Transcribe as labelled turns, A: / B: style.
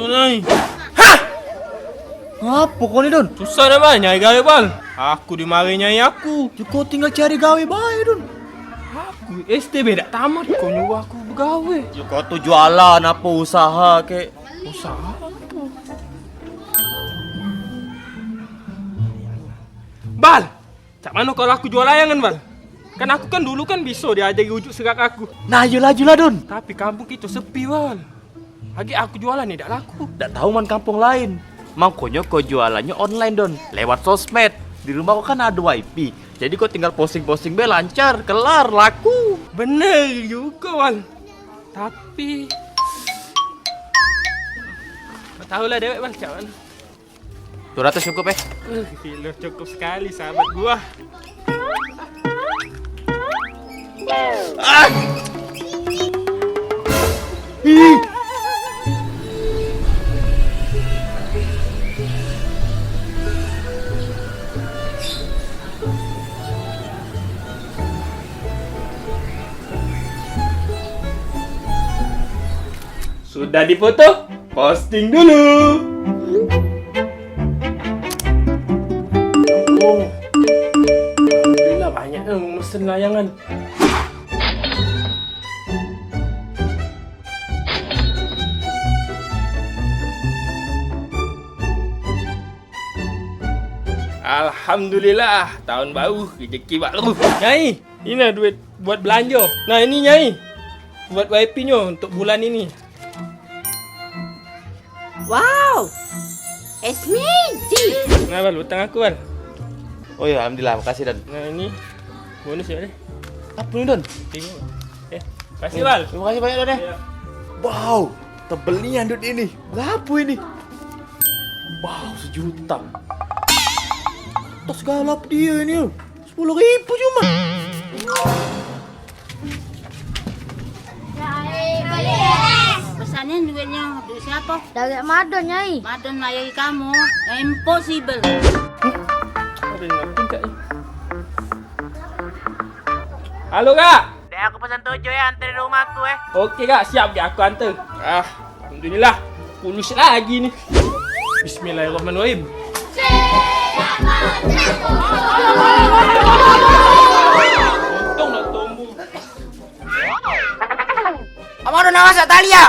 A: Nyai.
B: Ngapa kau ni Don?
A: Susah dah bal, nyai gawe bal. Aku dimarahi nyai aku.
B: Kau tinggal cari gawe bae Don.
A: Aku STB dah tamat, kau nyuruh aku bergawe.
B: Kau tu jualan apa usaha kek?
A: Usaha apa? Bal, cak mana kalau aku jual layangan bal? Kan aku kan dulu kan bisa diajari ujuk serak aku.
B: Nah, yelah Don.
A: Tapi kampung kita sepi bal. Lagi aku jualan ni tak laku.
B: Tak tahu man kampung lain. Makanya kau jualannya online Don, lewat sosmed. Di rumah kau kan ada wifi. Jadi kau tinggal posting-posting be lancar, kelar, laku.
A: Bener juga bal. Tapi tak tahulah dewek bal, cak mana.
B: 200 cukup
A: Gila, cukup sekali sahabat gua.
B: Ah! Ih!
A: Sudah dipoto? Posting dulu. Oh, alhamdulillah banyak yang mesen layangan. Alhamdulillah, tahun baru, rezeki baru. Nyai, ini duit buat belanja. Nah ini Nyai, buat WIP-nya untuk bulan ini.
C: Wow, it's magic.
A: Nah Bal, hutang aku Bal.
B: Oh ya, alhamdulillah, makasih Don.
A: Nah ini bonus ya deh.
B: Apa ni Don?
A: Tengok. Kasih Bal.
B: Terima kasih banyak Don.
A: Ya.
B: Wow, tebelnya Don ini. Berapa ini? Wow, 1 juta. Tas galap dia ini. 10.000 cuma.
C: Pesannya duitnya dari siapa?
D: Dari Madon, Nyai.
C: Madon layari kamu. Impossible.
A: Ada yang ngapain Kak? Halo Kak.
C: Dek, aku pesan 7 ya, anterin rumahku
A: Oke Kak, siap ya aku antar. Alhamdulillah. Pulus lagi nih. Bismillahirrahmanirrahim. Untung nak tumbuh.
C: Kamu udah nawas Talia.